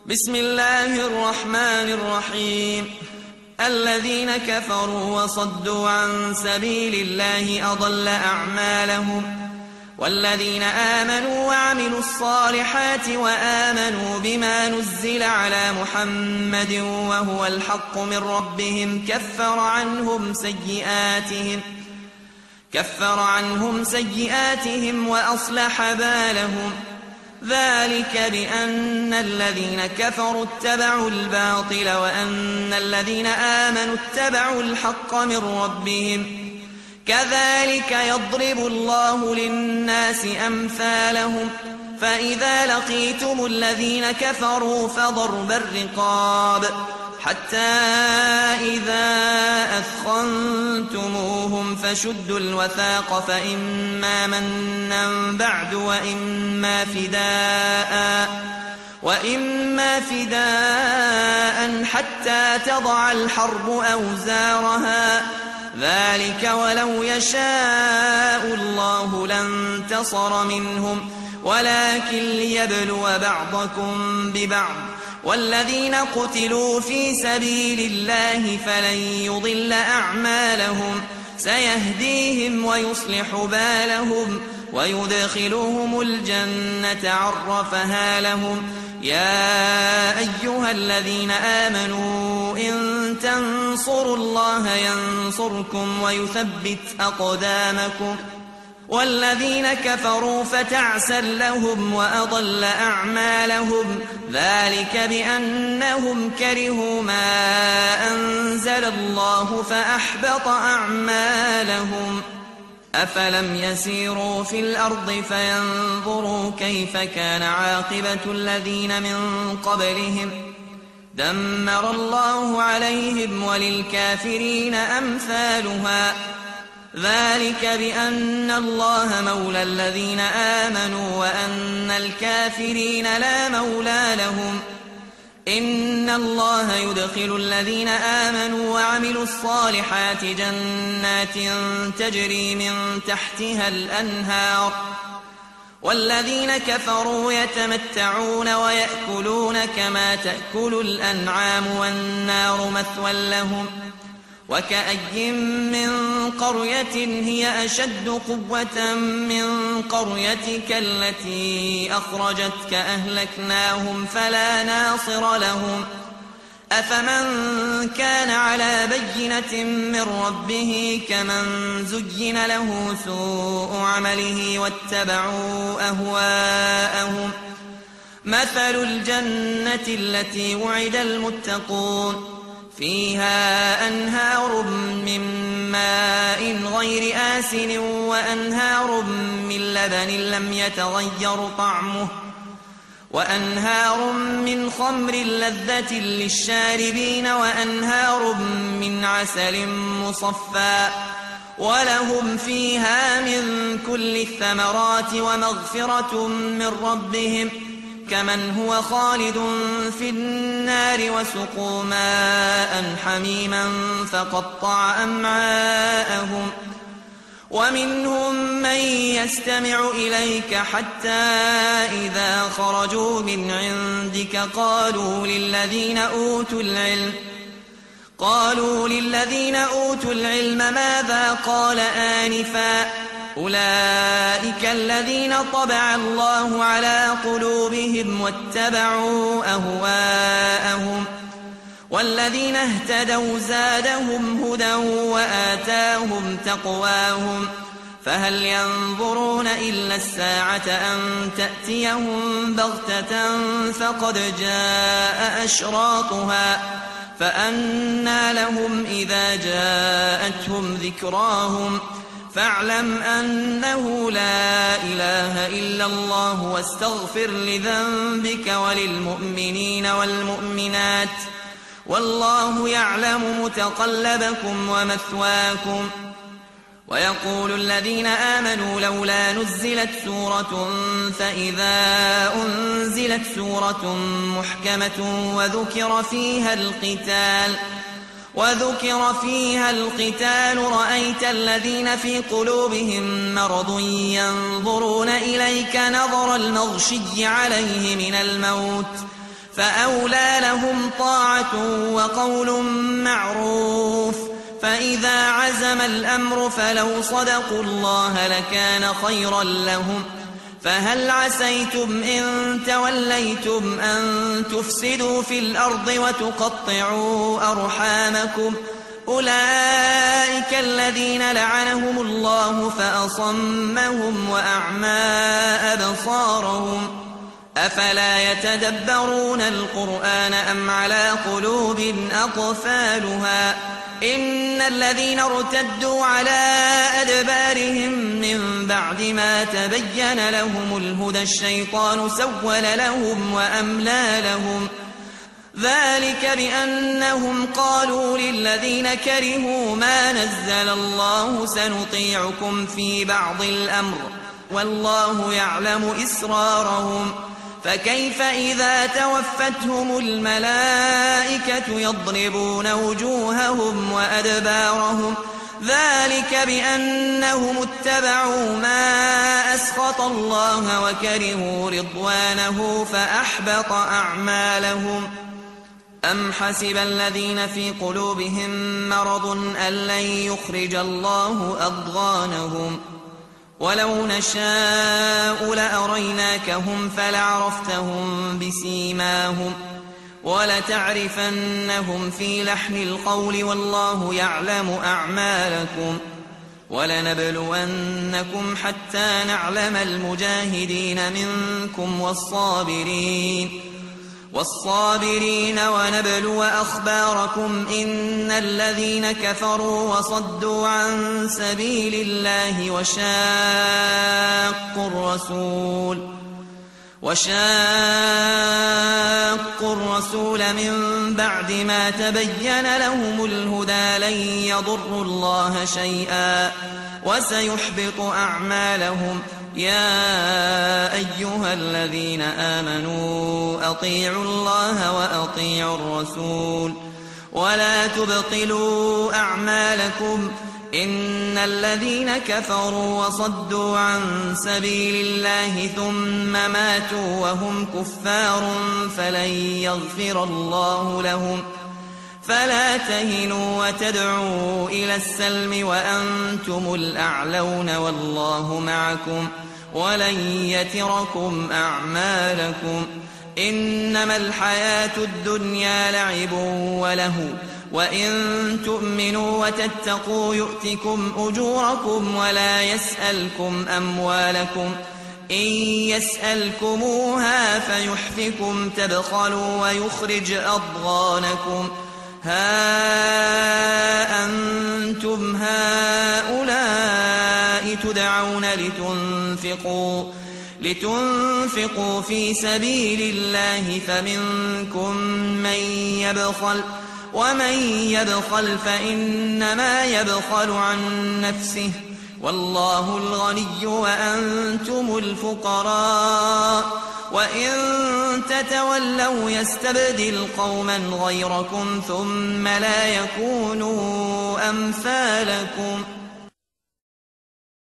بسم الله الرحمن الرحيم. الذين كفروا وصدوا عن سبيل الله أضل أعمالهم، والذين آمنوا وعملوا الصالحات وآمنوا بما نزل على محمد وهو الحق من ربهم كفر عنهم سيئاتهم وأصلح بالهم. ذلك بأن الذين كفروا اتبعوا الباطل وأن الذين آمنوا اتبعوا الحق من ربهم. كذلك يضرب الله للناس أمثالهم. فإذا لقيتم الذين كفروا فضرب الرقاب حتى إذا أثخنتموهم فشدوا الوثاق، فإما منا بعد وإما فداء حتى تضع الحرب أوزارها. ذلك ولو يشاء الله لانتصر منهم، ولكن ليبلو بعضكم ببعض. والذين قتلوا في سبيل الله فلن يضل أعمالهم، سيهديهم ويصلح بالهم ويدخلهم الجنة عرفها لهم. يا أيها الذين آمنوا إن تنصروا الله ينصركم ويثبت أقدامكم. والذين كفروا فتعسا لهم وأضل أعمالهم. ذلك بأنهم كرهوا ما أنزل الله فأحبط أعمالهم. أفلم يسيروا في الأرض فينظروا كيف كان عاقبة الذين من قبلهم؟ دمر الله عليهم وللكافرين أمثالها. ذلك بأن الله مولى الذين آمنوا وأن الكافرين لا مولى لهم. إن الله يدخل الذين آمنوا وعملوا الصالحات جنات تجري من تحتها الأنهار، والذين كفروا يتمتعون ويأكلون كما تأكل الأنعام والنار مثوى لهم. وكأي من قرية هي أشد قوة من قريتك التي أخرجتك أهلكناهم فلا ناصر لهم. أفمن كان على بينة من ربه كمن زين له سوء عمله واتبعوا أهواءهم. مثل الجنة التي وعد المتقون فيها أنهار من ماء غير آسن وأنهار من لبن لم يتغير طعمه وأنهار من خمر لذة للشاربين وأنهار من عسل مصفى ولهم فيها من كل الثمرات ومغفرة من ربهم كمن هو خالد في النار وسقوا ماء حميما فقطع أمعاءهم. ومنهم من يستمع إليك حتى إذا خرجوا من عندك قالوا للذين أوتوا العلم ماذا قال آنفا أولئك الذين طبع الله على قلوبهم واتبعوا أهواءهم. والذين اهتدوا زادهم هدى وآتاهم تقواهم. فهل ينظرون إلا الساعة أن تأتيهم بغتة فقد جاء أشراطها فأنى لهم إذا جاءتهم ذكراهم. فاعلم أنه لا إله إلا الله واستغفر لذنبك وللمؤمنين والمؤمنات والله يعلم متقلبكم ومثواكم. ويقول الذين آمنوا لولا نزلت سورة فإذا أنزلت سورة محكمة وذكر فيها القتال رأيت الذين في قلوبهم مرض ينظرون إليك نظر المغشي عليه من الموت فأولى لهم طاعة وقول معروف. فإذا عزم الأمر فلو صدقوا الله لكان خيرا لهم. فهل عسيتم إن توليتم أن تفسدوا في الأرض وتقطعوا أرحامكم؟ أولئك الذين لعنهم الله فأصمهم وأعمى أبصارهم. أفلا يتدبرون القرآن أم على قلوب أقفالها؟ إن الذين ارتدوا على أدبارهم من بعد ما تبين لهم الهدى الشيطان سول لهم وأملى لهم. ذلك بأنهم قالوا للذين كرهوا ما نزل الله سنطيعكم في بعض الأمر والله يعلم إسرارهم. فكيف إذا توفتهم الملائكة يضربون وجوههم وأدبارهم؟ ذلك بأنهم اتبعوا ما أسخط الله وكرهوا رضوانه فأحبط أعمالهم. أم حسب الذين في قلوبهم مرض أن لن يخرج الله أضغانهم؟ ولو نشاء لأريناكهم فلعرفتهم بسيماهم ولتعرفنهم في لحن القول والله يعلم أعمالكم. ولنبلونكم حتى نعلم المجاهدين منكم والصابرين ونبلو أخباركم. إن الذين كفروا وصدوا عن سبيل الله وشاقوا الرسول من بعد ما تبين لهم الهدى لن يضروا الله شيئا وسيحبط أعمالهم. يا أيها الذين آمنوا أطيعوا الله وأطيعوا الرسول ولا تبطلوا أعمالكم. إن الذين كفروا وصدوا عن سبيل الله ثم ماتوا وهم كفار فلن يغفر الله لهم. فلا تهنوا وتدعوا إلى السلم وأنتم الأعلون والله معكم ولن يتركم أعمالكم. إنما الحياة الدنيا لعب وله وإن تؤمنوا وتتقوا يؤتكم أجوركم ولا يسألكم أموالكم. إن يسألكموها فيحفكم تبخلوا ويخرج أضغانكم. ها أنتم هؤلاء تدعون لتنفقوا في سبيل الله فمنكم من يبخل ومن يبخل فإنما يبخل عن نفسه والله الغني وأنتم الفقراء. وإن تتولوا يستبدل قوما غيركم ثم لا يكونوا أمثالكم.